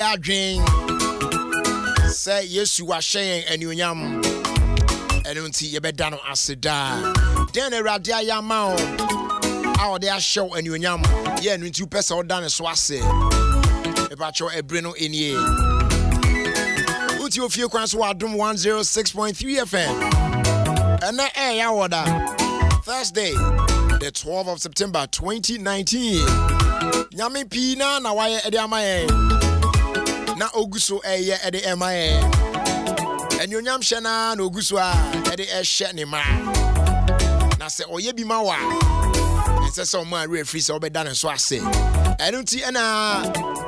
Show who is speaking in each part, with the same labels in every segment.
Speaker 1: adwen say yesu wa hyen anuonyam eno nti ye beda no aseda den awurade ayama o a ode ahyew anuonyam ye eno nti upese oda ne so ase ebacho ebre no enie uti Ofie Kwanso Adom 106.3 FM and ya woda Thursday the 12th of September 2019 nyame pina na waye ede amaye na oguso eye ede amaye anuonyam hye na oguso a ede ehye ne ma na se oye bi ma wa ense se o ma refree se obeda ne so ase enu ti na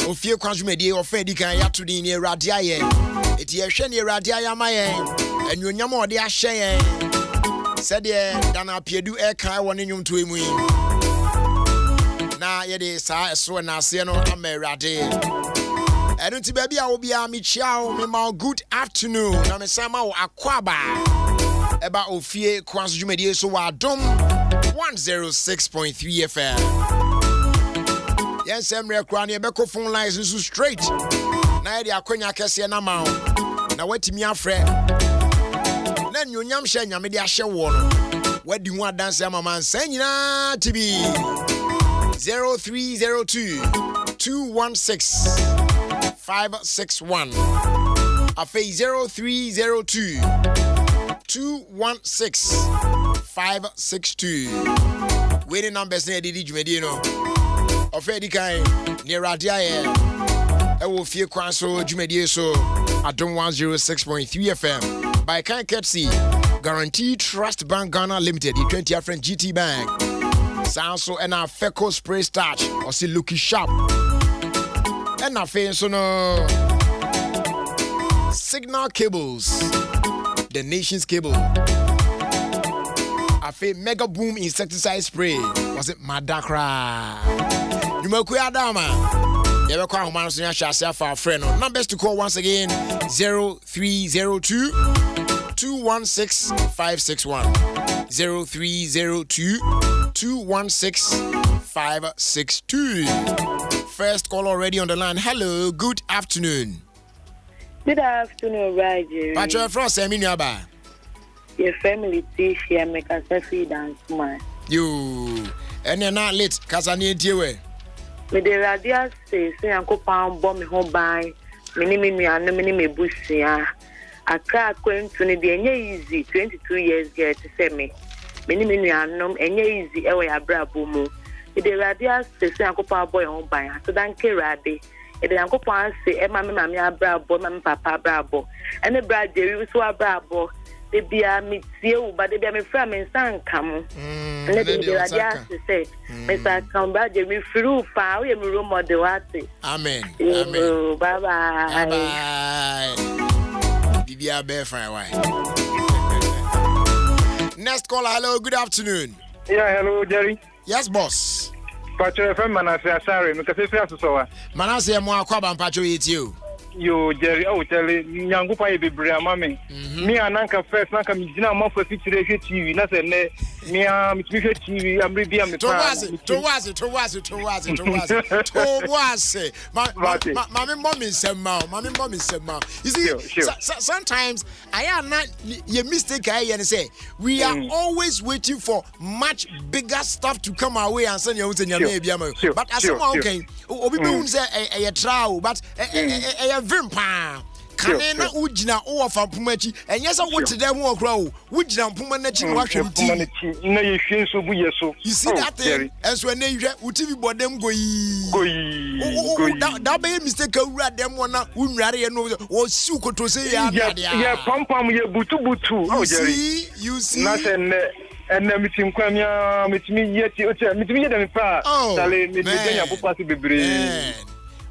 Speaker 1: Ofie Kwanso medie ofa di kan ya to din ni awurade aye eti ehwe ne awurade aye amaye anuonyam ode ahye yen said ye dana piedu e kai woni nyum to emu na ye de sa so na ase no amerade enu ti ba bia wo bia me chiao me ma good afternoon na me sama wo akwaba eba Ofie Kwanso dwumedie so wa Adom 106.3 FM yes emre kra na e be ko phone lines so straight na ye de akonya kese na ma na watimi afre na nyonyam hye nyame de ahye wo no wadi hu adanse amama san nyina tibi 0302 216 561 afei 0302 216 562 waiting numbers na didi dwumedi no ofei di kan ne radio aye e wo Ofie Kwanso dwumedi so Adom 106.3 FM by kind courtesy Guaranteed Trust Bank Ghana Limited, the 20th friend GT Bank. Sanso and our Feco Spray Starch or see Lucky Shop. And our face on Signal Cables, the nation's cable. A Mega Boom insecticide spray. Was it Madakra? You may quit Adama. Never call Mansonia Shasha for a friend. Numbers to call once again 0302 216 561 0302 216 562. First call already on the line. Hello, good afternoon.
Speaker 2: Good afternoon, Roger.
Speaker 1: But you're from Seminyaba.
Speaker 2: Your family teach here make us a free dance man.
Speaker 1: You and you're not late because I need you.
Speaker 2: Me the radio say Uncle Pound bomb me home by me me busia. Aka kwento ne de enye easy 22 years girl to say me me anom enye easy e we abrabo mu e de radio say Uncle Pound boy home by so dan ke rade e de Uncle Pound say e ma me abrabo ma me papa abrabo ene bra Jerry so abrabo de bia me tie u ba de bia me fra me nsan kam ene de radio say me sa kam bra Jerry fru pa we me role model what
Speaker 1: amen
Speaker 2: amen bye
Speaker 1: bye bye. Next caller, hello, good afternoon.
Speaker 3: Yeah, hello, Jerry.
Speaker 1: Yes, boss.
Speaker 3: Pacho FM Manase Asare, Mukase so.
Speaker 1: Manase mo akwaba mpacho yetio.
Speaker 3: Yo, Jerry, oh, Jerry, Nyangupa ye bebre amame. Me ananka first, nanka mijina mo for fitire TV, na se ne me mitwe TV, amri bia me pa.
Speaker 1: To was. Mami mommy semma. You see,
Speaker 3: sure.
Speaker 1: Sometimes I am not your mistake I say we are always waiting for much bigger stuff to come our way and send you to your but as okay, obi be say a trial but vimpa kanena ujina o fa pumachi enye se wote dem wo kra o ujina puma na chi wa hwem ti
Speaker 3: na ye hwe so bu yeso
Speaker 1: you see that thing enso na hwe uti bodem goyi da be mistake awura dem wona unware ye no o si ukoto se ya
Speaker 3: ya pampam ye butu oh Jerry
Speaker 1: you see
Speaker 3: na se na mitim kwamia mitimi yeti mitimi yeda me pa dale mitenya popasi bebre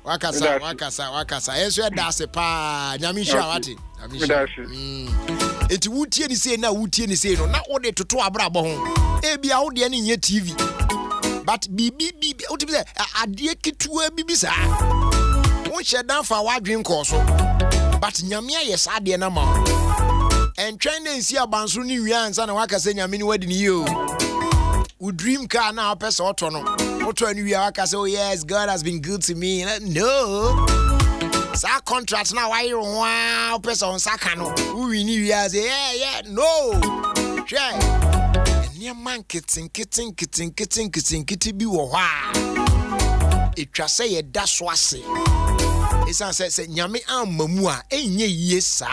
Speaker 1: wakasa yeso edase pa nyamisha wati enti wutie ni sei na no na ode toto abrabo ho ebia ode ne nye TV but bibi oti be ade ketua bibi sa won shedan fa wadwen ko so but nyamia yes ade na ma entwen na nsi abanso ni wianza na wakasa nyame ni wadi ni yo u dream car na opese oto no oto ani wi wakasa oh yes God has been good to me no contract now. Why you wow person on Sakano? We need you as yeah, no. Sure. And your man kitty be wa. It just say a dash was it. It's an say nyame am mamua. Enye yes, sir.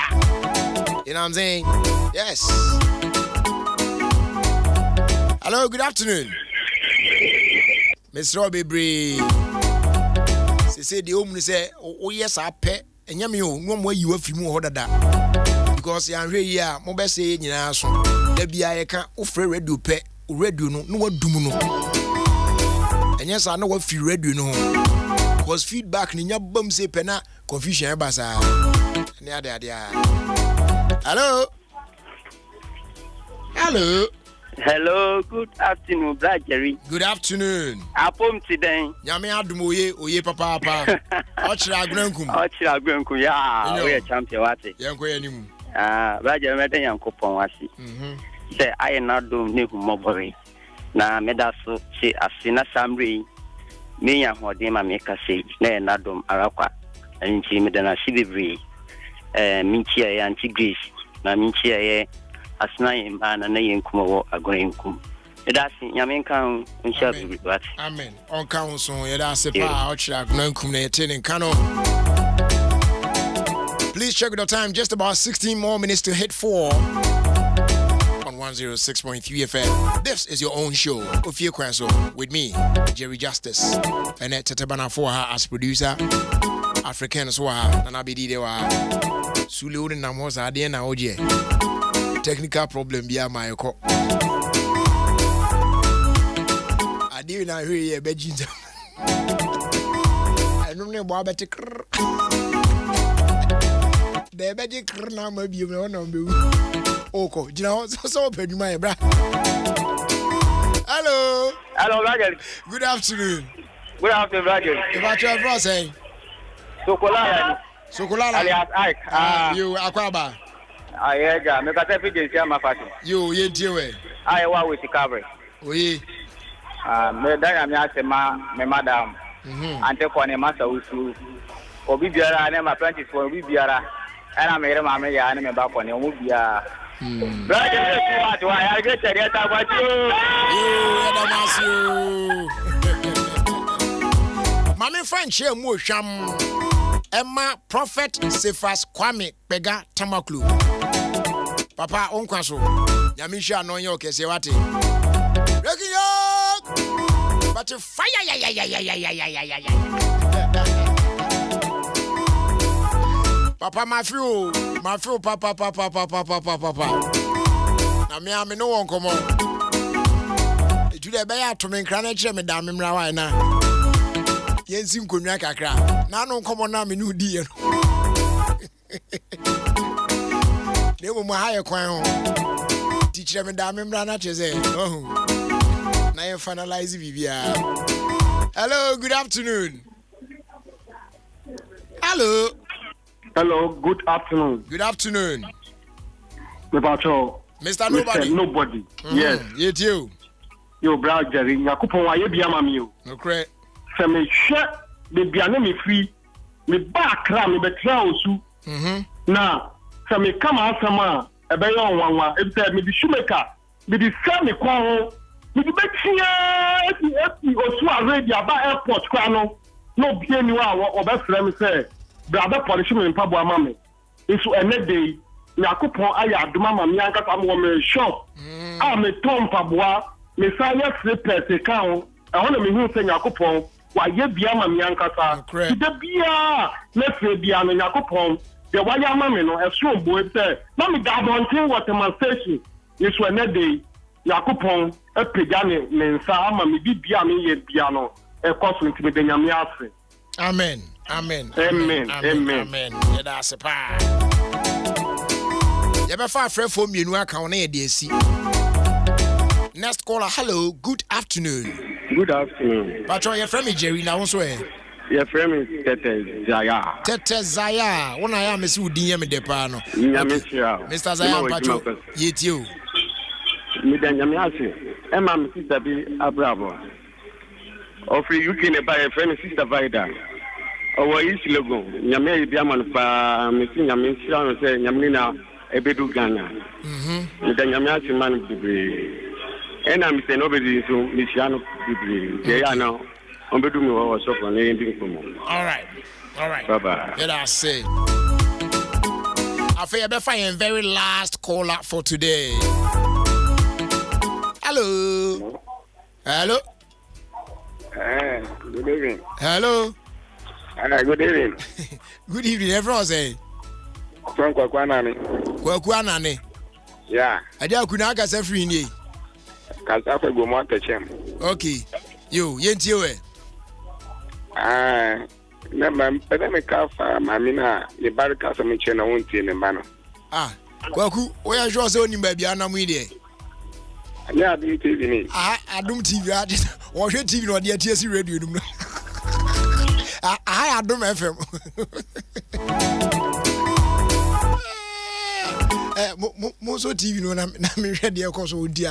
Speaker 1: You know what I'm saying? Yes. Hello, good afternoon. Miss Robbie Bree. She said the woman say, oh yes, I pay. And yammy, no more you have few more that. Because I'm here, mobile say, you know, there be I can't offer red do pay, red do no dumuno. And yes, I know what few red do know. Was feedback in your bum say pena, confusion, bazaar. Hello. Hello.
Speaker 4: Hello, good afternoon, Brad Jerry.
Speaker 1: Good afternoon.
Speaker 4: Apom today.
Speaker 1: Yami Adom oye papa. Ochira
Speaker 4: grenkum ya. We champion wate.
Speaker 1: Yanko yanimu.
Speaker 4: Brad Jerry meden yankopon wase. Say I na dom ne humobore. Na meda so se asina samre. Me ya hodin ma me kase na dom arakwa. Anti meda na sibibre. Minchia ya anti Grace. Na minchia ye asna imana na yenkumo agorenkum. Edasi nyamenkan unsha bibat.
Speaker 1: Amen. On council yedase pa ochra agorenkum na yetene kano. Please check the time, just about 16 more minutes to hit 4 on 106.3 FM. This is your own show, Ofie Kwanso, with me, Jerry Justice. And Tetabana for her as producer, African Swa, and Abidi Dewa. Sulu and Namosa, Diana Oje. Technical problem be my co. I didn't hear you, Beijing. I don't know about the Beji Krna may be one of you. Oko, you know, so open my bra. Hello.
Speaker 4: Hello, Roger.
Speaker 1: Good afternoon.
Speaker 4: Good afternoon, Roger.
Speaker 1: About your boss, eh?
Speaker 4: Sokolala.
Speaker 1: Alias
Speaker 4: Ike.
Speaker 1: You Aquaba.
Speaker 4: I ega me kata fi je ma fati.
Speaker 1: You ye diwe.
Speaker 4: I wa with cover.
Speaker 1: Oui.
Speaker 4: Me da ya me asema me madam. Ante ko ne masa usu. Obi biara na ma apprentice for obi biara. Ana me re ma me ya na me ba ko ne omo bia. Brother me ku ma to ya get tere ta gba ti o.
Speaker 1: You Adamasu. Mami French e mu hwam. Emma Prophet Sefas Kwame Pega Tamaklu. Papa Onkwaso. Yamisha no yo kese wate. Breaking up. But fire ya. Papa Mafio papa. Na me am no won komo. Etu de be ya to me nkra na kire me da me mra wa na. Yensi nkonwa kakra. Na no komo na me nu di ye no. Ne mo ha ye kwan ho. Teacher me da me mra na cheze. Oh. Na ye finalize bibia. Hello, good afternoon. Hello.
Speaker 3: Hello, good afternoon.
Speaker 1: Good afternoon.
Speaker 3: Mr. Nobody. Yes.
Speaker 1: Yet you.
Speaker 3: Yo, Brad Jerry, Yakupon, why you be a mammy?
Speaker 1: Okay.
Speaker 3: So me shut the piano free. Me back ram me betrayal su. Now, so me come out some a bayon one. If there me the shoemaker, me the same me quarrel. Me the betia or so Arabia by airport crano. No be anyone or best let me say. Brother punishment in Pabua Mammy. It's a net day. Yakupon aya do mama mi anka am me shop. Me tom Pabua, me saya slippers e kan. I want me hu say Yakupon wa ye bia ma mi anka sa. De bia na fe bia no Yakupon. De wa ya mama no e so bo e say na me da bontin water station. It's a net day. Yakupon e pega ne nsa ama me bia me ye bia no e koso ntime de nyame ase.
Speaker 1: Amen. Yeda sepa. Yeba fa frɛ fo mienu aka wona ye de asi. Next caller, hello, good afternoon.
Speaker 3: Good afternoon.
Speaker 1: Patro, your friend Jerry na wonso e.
Speaker 3: Your friend is Tete
Speaker 1: Zaya. Wona ya mesi udin ye me de pa no. Mr. Zaya Patro, yetio.
Speaker 3: Me dan nyame ase. E ma me sister bi abrabo. Ofri UK ne ba your friend sister Vida. Owo isi logo. Nyame bia man pa mesi nyame sia no se nyame na ebedu Ghana. Nda nyame asiman bibre. Ena mi se no be so mi sia no bibre. Ye ya na obedu mi wo so ko na yindi nkomo.
Speaker 1: All right.
Speaker 3: Bye bye.
Speaker 1: Let us say. I feel be fine very last caller for today. Hello. Hello.
Speaker 3: Good evening.
Speaker 1: Hello.
Speaker 3: Good evening.
Speaker 1: Good evening, everyone say.
Speaker 3: From Kwakwanani.
Speaker 1: Kwakwanani.
Speaker 3: Yeah.
Speaker 1: Adia kuna aka se free ni.
Speaker 3: Kasa fe go mo atachem.
Speaker 1: Okay. Yo, yenti we.
Speaker 3: Na pede me ka fa mami na le barika so me che na wontie ne ba no.
Speaker 1: Kwaku, we are sure say oni ba bia na mu ide.
Speaker 3: Ya Adom TV ni.
Speaker 1: Adom TV ade. Wo hwe TV no de atie radio dum no. Adom FM. Mo so TV no na me hwe de ko so odi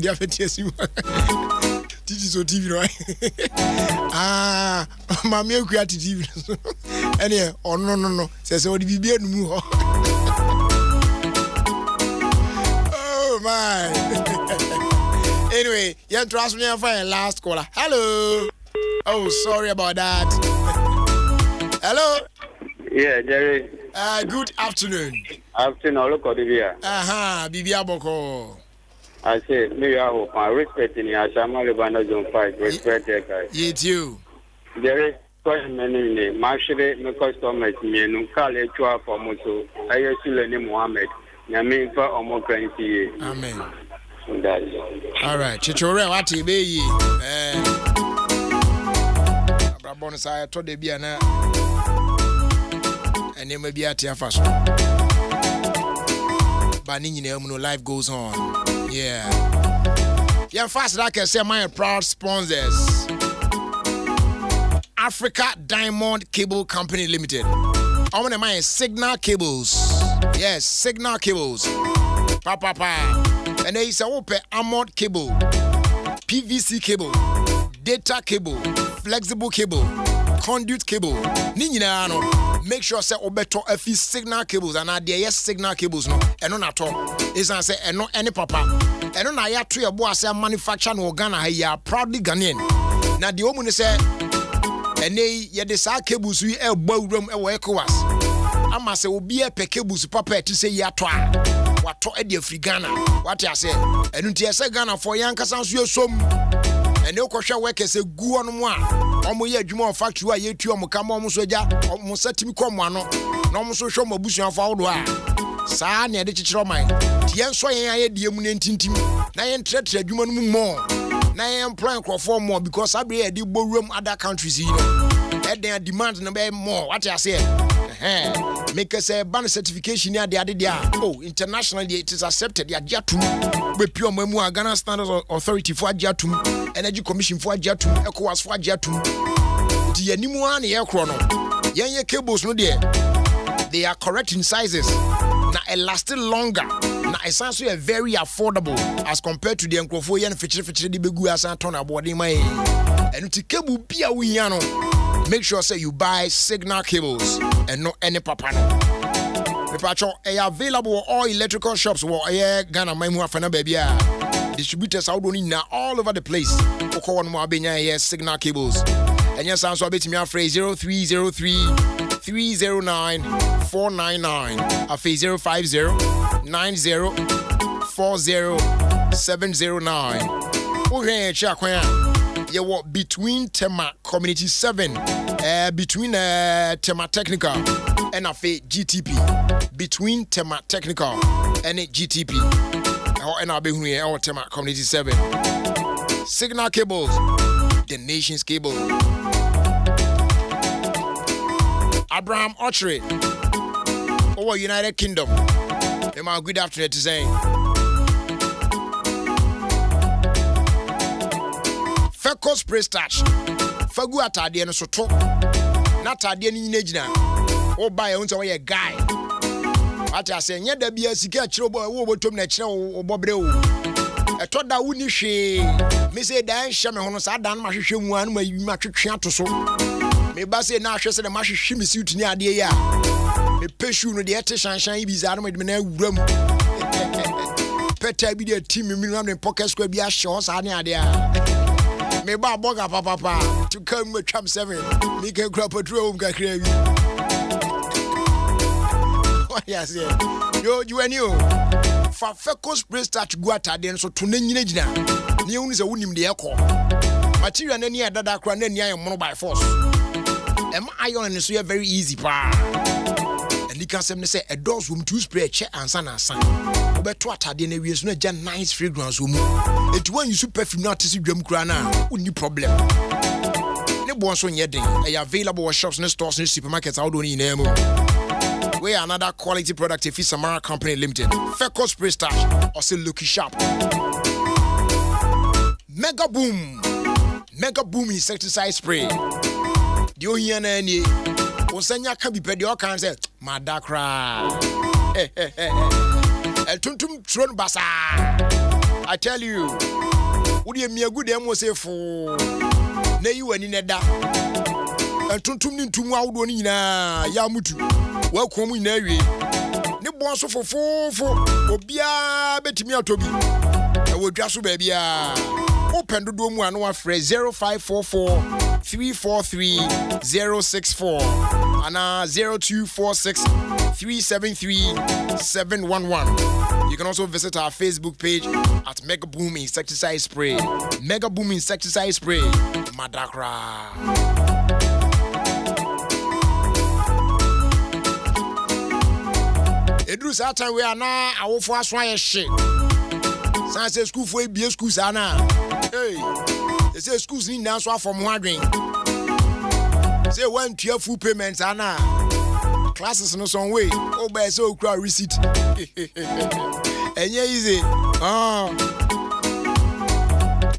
Speaker 1: afetie si. Titi so TV no. Mami akua TV no. Ene no. Se odi bibia numu ho. Oh my. Anyway, you trust me and find last caller. Hello. Oh, sorry about that. Hello.
Speaker 3: Yeah, Jerry.
Speaker 1: Good afternoon.
Speaker 3: Afternoon, look at the
Speaker 1: Bibia Boko.
Speaker 3: I say, me I hope my respect in your Shama Lebana Zone 5. Respect that guy.
Speaker 1: You too.
Speaker 3: Jerry, question many Marshall, my customers, me and Kale Chua for Moto. I used to learn Mohammed. Yamin for Omo Cranky.
Speaker 1: Amen.
Speaker 3: All
Speaker 1: right, Chichore, what you be? Bonus, I told the Biana and then maybe at your fashion. But no life goes on. Yeah, fast like I say, my proud sponsors Africa Diamond Cable Company Limited. I want to mind Signal Cables. Yes, Signal Cables. Papa. And there is a open armored cable, PVC cable, data cable, flexible cable, conduit cable. Ninyina no. Make sure say obeto efi signal cables and there yes signal cables no. Eno na to. Isan say eno any papa. Eno na ya to ebo ase manufacture no Ghana here proudly Ghanaian. Na the omu ne say ene ye de sa cables wi e gba wuram e wo ECOWAS. Ama say obi e pe cables papa to say ya to a. Wato e de Afri Ghana. What you say? Enu tie say Ghana for yankasa nso yesom. Ene okwohwe workers egu onu mu a. Omo ye adwuma factory a ye tu omo kama omo so agya omo satimi komo ano. Na omo so hwe omo busuafo awodo a. Saa na de chichiro man. Tie nso yen aye de emu nentintim. Na yen tretre adwuma no mu mo. Na yen plan crofo mo because abre ye de borum other countries yi no. Eden demand no be more. What you say? Make us a ban certification near the Adia. Oh, internationally it is accepted. Ya Jatum, we pure Memu, Ghana Standards Authority for Jatum, Energy Commission for Jatum, ECOWAS for Jatum. The Nimuani air chrono. Yan cables no dear. They are correct in sizes. Now it lasted longer. Now essentially very affordable as compared to the Encrofoyan feature the Beguas and Tona boarding my and to cable be a wiano. Make sure say you buy signal cables and not any papano. The patron are available all electrical shops where Ghana Maimu Afana baby. Distributors out now all over the place. Oko one more benya signal cables. And yes, answer a bit me afraid 0303-309-499. Afi 050-90-40-709. Okay, check you walk between Tema Community 7, between Tema Technical and Afi GTP. Between Tema Technical and GTP. And I'll be here or Tema Community 7. Signal cables, the nation's cable. Abraham Archery over United Kingdom. Good afternoon to say. Feko spray starch. Fagu atade no soto. Na atade ni nyina. O buy unto we guy. What I say, nya da bia sika kire bo wo botom na kire wo bobre o. Eto da wuni hwe. Me say dan hye me hono sa dan ma hwehwe mu anu ma twetwe ato so. Me ba say na hwese na mahwehwe me suit ni ade ya. Me peshu no de ete shanshan ibi za no me na wuram. Peta bi de team me no pocket square bi a show sa ne ade a. Me ba boga papa to come with Trump 7. Me can crop a drone kakra bi. What ya say? Yo you and you. Fa fecus spray starch go atade so to na nyina gina. Ne hu ni se wonim de ekọ. Material na ni adada kra na ni ayemono by force. Iron and so very easy pa. And you can say a doors room to spray check and sun and sun. But what are the areas no just nice fragrance room. It when you super perfume not to see drum crana, only problem. No bones on your day. Available shops and stores and supermarkets out on in Nemo. We are another quality product if it's Samara Company Limited. Fecus Spray Stash or say Lucky Shop. Mega Boom insecticide spray. Dio here na ni osanya ka bi pede o kan say madakra el tuntum tron basa. I tell you udi emiagu dem wo say fo na yi wani ne da el tuntum ni ntum awdo ni nyina ya mutu wa komu nyina awie ne bon so fofofo obia betimi atobi e wodwa so ba bia open do mu anu afre 0544 343 064 and 0246 373 711. You can also visit our Facebook page at Mega Boom Insecticide Spray. Mega Boom Insecticide Spray. Madakra. Edru sa time we are now awofo aswan ye shit. San say school for be school sana. Hey. They say schools need now so from wondering. Say when to full payments ana. Classes no some way. Oh by so crowd receipt. Enye easy.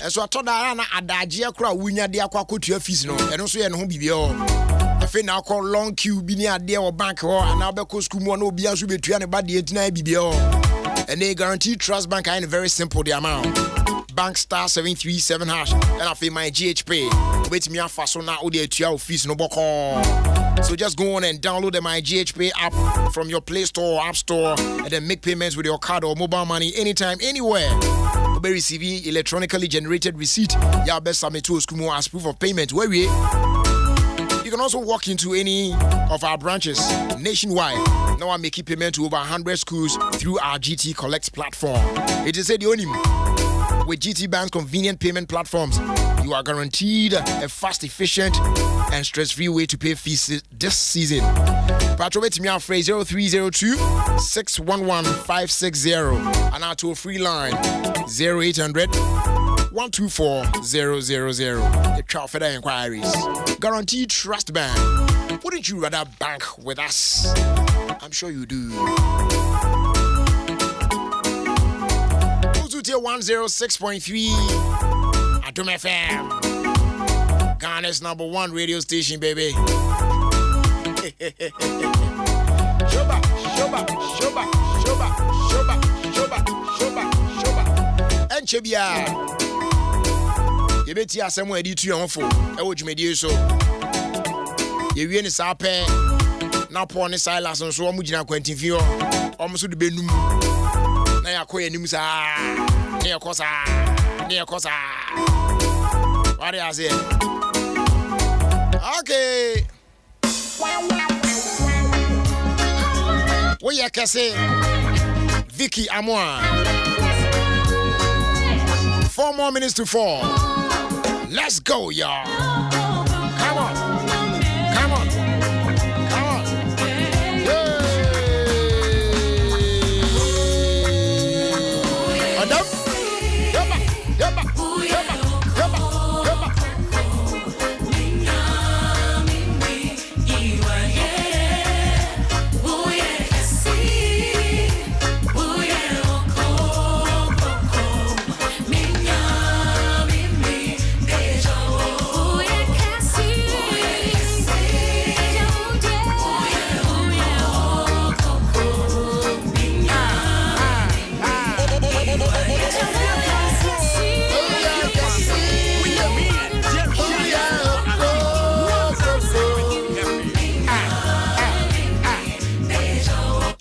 Speaker 1: So I told her na adagye crowd wunya de akwa kotua fees no. Eno so ye no ho bibia o. Afi na call long queue bi ni ade o bank ho ana be ko school mo na obi aso betua ne ba de etina bibia o. And they guarantee Trust Bank are very simple the amount. Bank star 737 hash. And I feel my GHP. Wait me for so now the 2 fees no boko. So just go on and download the My GHP app from your Play Store or App Store and then make payments with your card or mobile money anytime, anywhere. You'll be receiving electronically generated receipt. You best submit to school as proof of payment. Where we? You can also walk into any of our branches nationwide. Now I'm making payment to over 100 schools through our GT Collect platform. It is the only with GT Bank's convenient payment platforms. You are guaranteed a fast, efficient, and stress-free way to pay fees this season. Patrolate me on phrase 0302 611 560 and our toll-free line 0800 124 000. The child further inquiries. Guaranteed Trust Bank. Wouldn't you rather bank with us? I'm sure you do. 106.3 Adom FM. Ghana's #1 radio station, baby. Shoba. And Chebia. You bet you are somewhere to your phone. I would make you so. You win a sape. Now, porn is silence and so I'm going to view almost the benum. Now, I call you news. Near Cosa. What do you say? Okay. What you can say? Vicky Amoa. 4 more minutes to 4. Let's go, y'all. Come on. Adom. Yaba.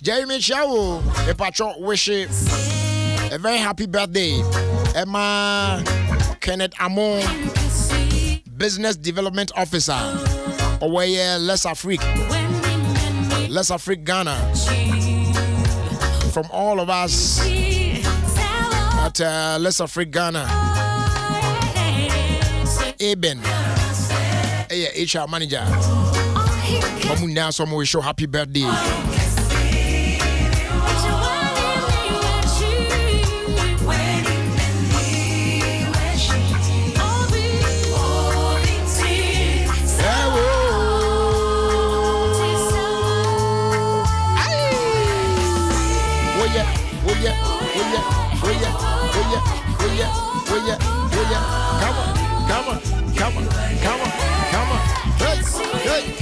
Speaker 1: Jeremy Shawo, a patron wish a very happy birthday. Emma Kenneth Amon, Business Development Officer, away Les Afrique Ghana. From all of us at Les Afrique Ghana, Eben, HR manager. Now someone will show happy birthday. Come on. Hey.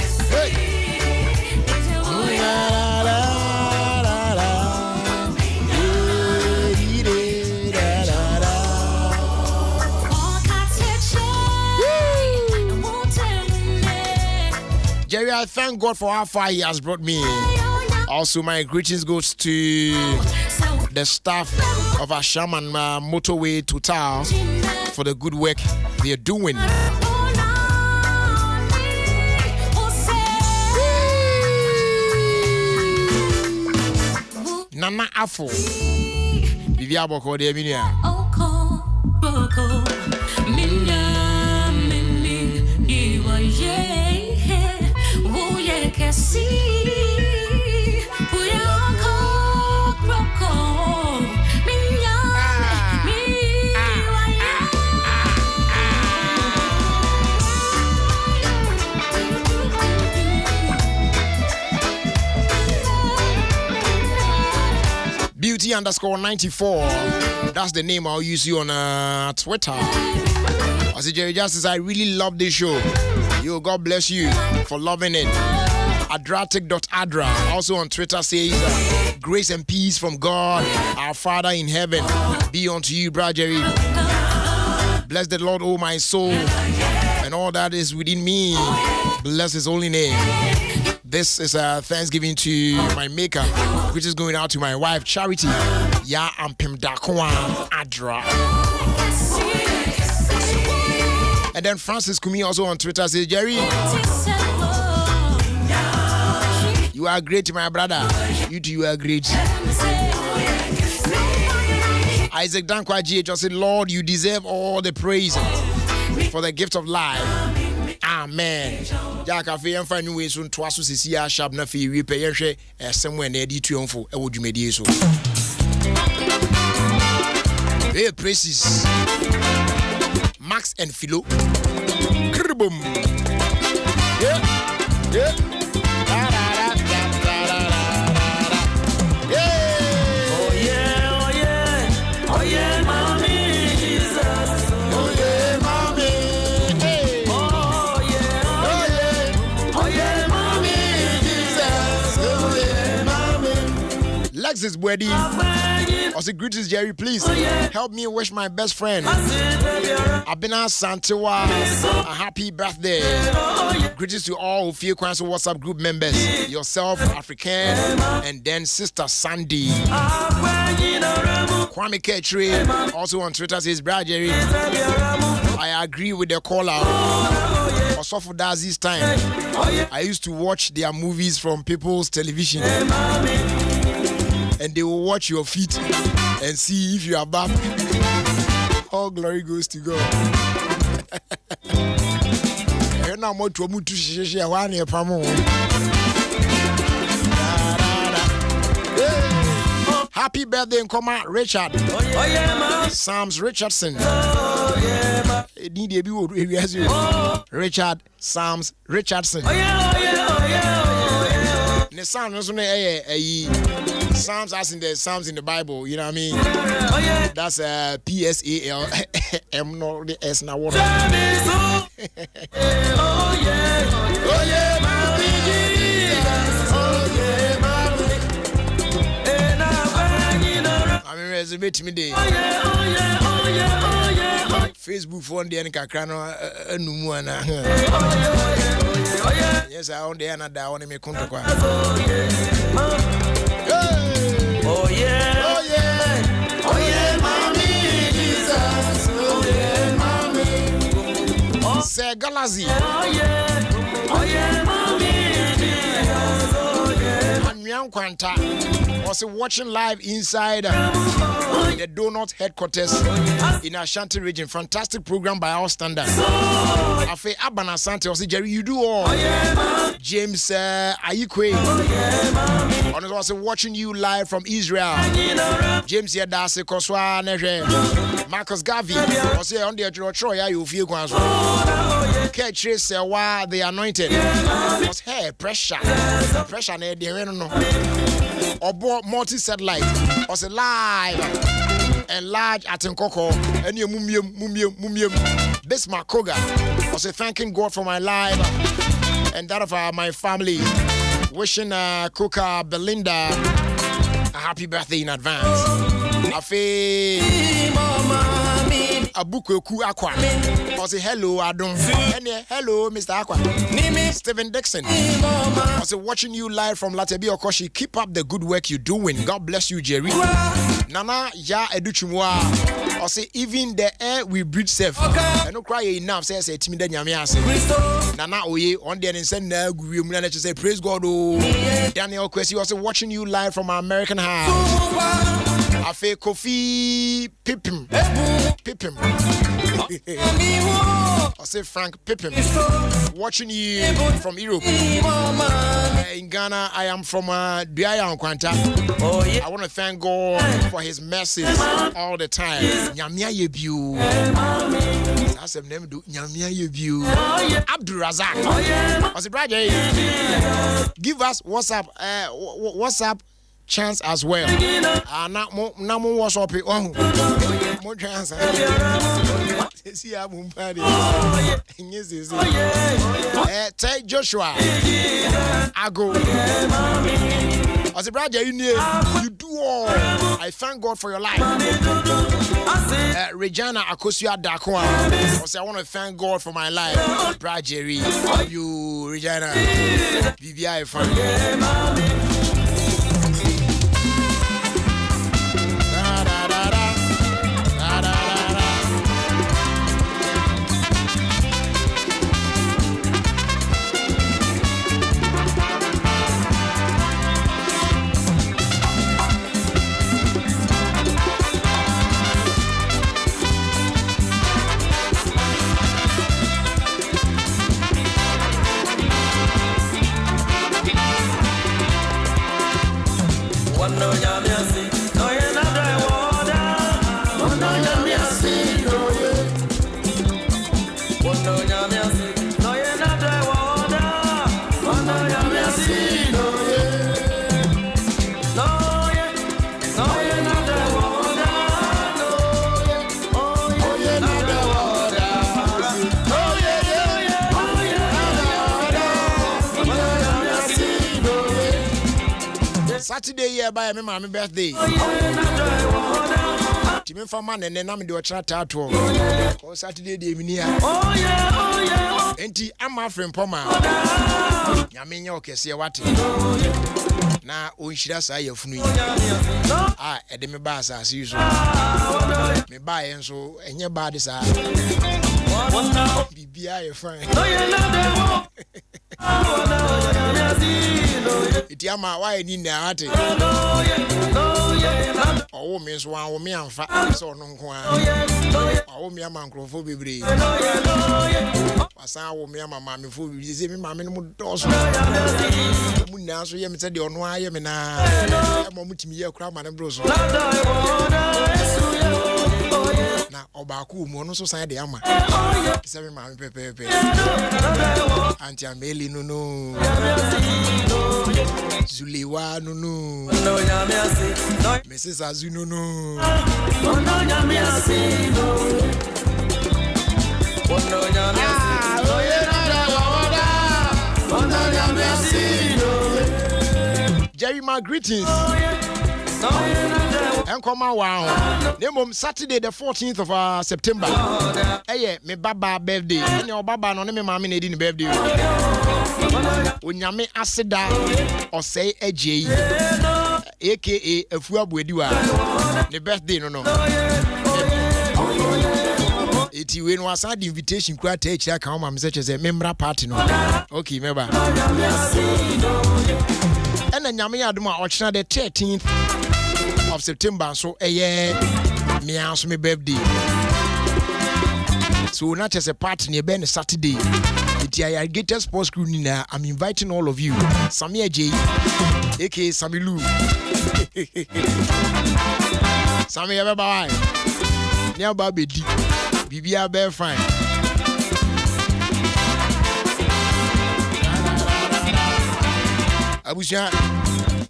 Speaker 1: Jerry, I thank God for how far He has brought me. Also, my greetings goes to the staff of Ashaman Motorway Total for the good work they are doing. Nana Afo Vivia Boko de Minia. Beauty_94. That's the name I'll use you on Twitter. I say Jerry Justice, I really love this show. Yo, God bless you for loving it. Adratic.adra also on Twitter says grace and peace from God our Father in heaven be unto you, Brother Jerry. Bless the Lord, oh my soul, and all that is within me. Bless His holy name. This is a Thanksgiving to my maker, which is going out to my wife, Charity. Ya ampim dakwa Adra. And then Francis Kumi also on Twitter says, Jerry, you are great, my brother. You too, you are great. Isaac Dankwa GH said, Lord, you deserve all the praise for the gift of life. Amen. Jaka fe yemfa nyu we so ntoa so sisia sharp na fe wi pe yehwe somewhere na edi tuomfo e wo dwumedie so. Hey praises. Max and Philo. Kribum. Yeah. Alexis Bwedi. Also, greetings, Jerry. Please help me wish my best friend Abina Santewa a happy birthday. Greetings to all Ofie Kwanso WhatsApp group members, yourself, African, and then Sister Sandy. Kwame Ketri also on Twitter says, Brother Jerry, I agree with the caller. Also for this time, I used to watch their movies from People's Television. And they will watch your feet and see if you are back. All glory goes to God. Happy birthday, Richard. Psalms Richardson. Richard Psalms Richardson. The sound was Psalms as in the Psalms in the Bible, you know what I mean? That's PSALM, not the S now. I mean, reserve me day. Facebook phone the Kakano Numana. Yes, I own the another one in my country. Malazi. Anyan Kwanta was watching live inside the Donut headquarters in Ashanti region. Fantastic program by our standards. Afe Abana Sante was Jerry, you do all. James Ayikwe was watching you live from Israel. James Yadase Koswa Neje. Marcus Garvey was here on the Troya, Ofie Kwanso. Catch Sewa the anointed was here pressure near the Reno. Obo multi satellite was a live and large at Nkoko and your mumium. Bismarck Koga was a thanking God for my life and that of my family. Wishing Coca Belinda a happy birthday in advance. Afe Abuku Aqua. I say hello, Adom. Hello, Mr. Aqua. Stephen Dixon. I say watching you live from Latebi Okoshi. Keep up the good work you're doing. God bless you, Jerry. Nana ya educhumwa. I say even the air we breathe safe. I don't cry enough. Say timid Nana oye on the send na say praise God. Oh Daniel Kwesi was watching you live from our American house. Afe Kofi Pipim. I say Frank Pipim. Watching you from Europe. In Ghana, I am from Duaya Kwanta. I want to thank God for his mercies all the time. Nyamia yebiu. That's his name do. Nyamia yebiu. Abdul Razak. I say brother, give us WhatsApp chance as well. Na mo WhatsApp mo chance. See I'm party. Yes. Tay Joshua. Ago. As a brother, you do all. I thank God for your life. Regina Akosia Dakwa. I want to thank God for my life. Brother Jerry, you Regina. BBI fan. Saturday here by my birthday. Timmy for man and then I'm do a chat out on Saturday day minia. Enti I'm my friend Poma. Yaminya okese what? Na onshira sa yafunu. Ede me ba sa as usual. Me ba enso enye bad sa. Bibia you fine. Itiama why ni na ate. Oh me so wan wo me amfa so no nko a. Oh me ama nkrofo bebre. Wasa wo me ama mame fo bebre se me mame no mo doso. Mu na so ye me se de ono aye me na. E mo mutimi ye kura ma ne bro so. Na obaku mu no so san de ama. Se me mame pepepe. Anti Ameli no. Zulewa no. Mrs. Azuno no. Jerry, my greetings. And come on, name Saturday the 14th of September. Hey, me baba birthday. And your baba no me mama need birthday. Unyame aseda or say AJ, aka Afua Bwediwa. The birthday no. Iti we no asa the invitation kura ta echi aka ma me say member party no. Okay, member. And nyame adom a ochina the 13th of September so me also me birthday. So not just a party near Ben Saturday. It's a Irrigated Sports Crew Nina. I'm inviting all of you. Samia J, aka Samilu. Samia bye. Near Baby D. Bibia bear fine. Abusha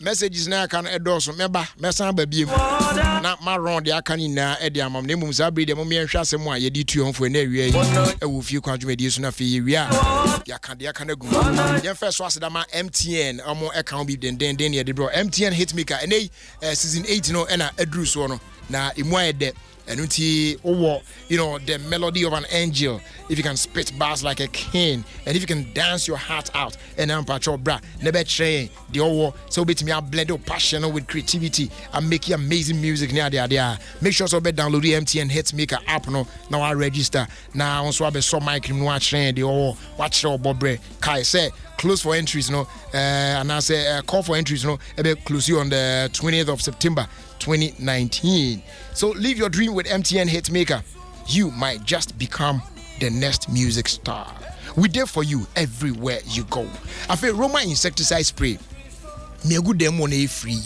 Speaker 1: messages na kan endorse member mesan baby na maron de aka ni na e de amam na mum za breed mum yen hwasem a ye di tuonfo na awie e wo fie kwadwumadi so na fe ye wi a ya kan de aka na gu yen first was da ma MTN omo e kan bi den ye de bro MTN hitmaker ene season 8 no e na adru so no na emu ayede and you know, the melody of an angel. If you can spit bars like a king, and if you can dance your heart out, and I'm patrol bra, never train the owo. So bit me a blend of passion with creativity and make amazing music near there. Make sure so be download the MTN Hitmaker app no. Now I register. Now also I be so mic no train the owo. Watch your bobre. Kai say close for entries no. And I say call for entries no. Ebe close you on the 20th of September 2019. So live your dream with MTN Hitmaker. You might just become the next music star. We there for you everywhere you go. I feel Roma insecticide spray. Me good dem one free.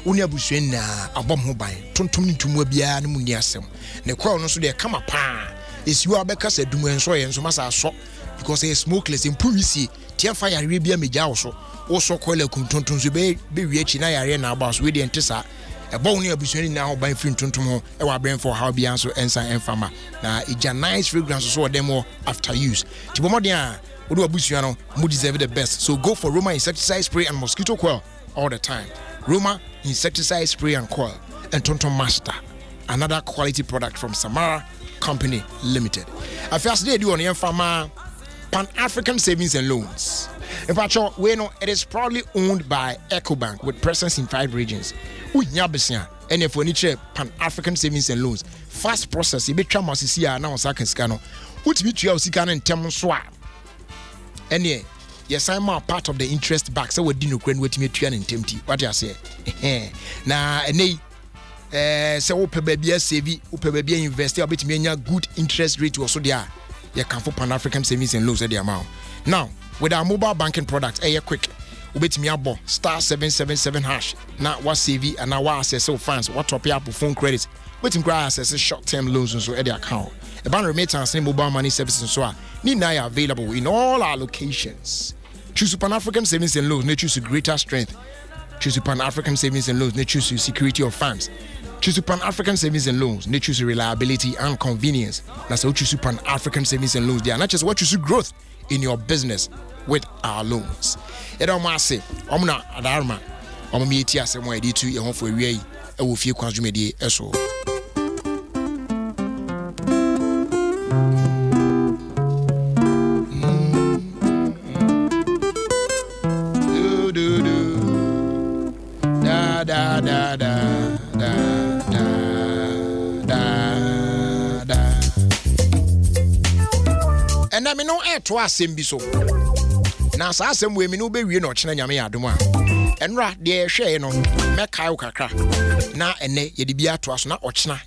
Speaker 1: Uni abusuen na abom ho ban. Tontom ntumu bia na mu ni asem. Ne kwa no so de kama pa. Esi wa beka se dumu enso ye enso masa so because e smokeless impurisi. Tia fire we bia meja wo so. Wo so kola kum tonton so be wi achi na yare na aba so we de ntesa. A bone abusuani now by film tontomo, our brain for how Bianso and Farmer. Now, it's a nice fragrance so demo after use. Tibomodia, Udo Abusiano, who deserve the best. So go for Roma insecticide spray and mosquito coil all the time. Roma insecticide spray and coil and Tonton Master, another quality product from Samara Company Limited. A first day do on the Farmer Pan-African Savings and Loans. In fact, it is proudly owned by EcoBank with presence in 5 regions. And if we Pan-African Savings and Loans, fast process, you betray Masisia now second scanner. Which meet you can and tell swap. And yes, I'm part of the interest back, so we didn't know what me and tempty. What you say? Now, and so baby save, baby invest, a bit me good interest rate also there. You can for Pan-African Savings and Loans at the amount. Now, with our mobile banking products, quick. Ubet me abo *777# na wa save and na wa access funds what top up phone credit wetin cry access short-term loans so at the account e ban remittance and mobile money services so ni na available in all our locations. Choose Pan-African Savings and Loans, they choose greater strength. Choose Pan-African Savings and Loans, they choose security of funds. Choose Pan-African Savings and Loans, they choose reliability and convenience. That's how choose Pan-African Savings and Loans. They are not just what you see growth in your business with our loans. It don't matter. I'm not Adarma. I'm me tia some way to your home for we a Ofie Kwanso media eso. Da da da da da da da da. And I mean no air to us in so. Now, some women will be real or China Adoma. And ra, dear share no, make kakra. Now, and ye be to us not or China.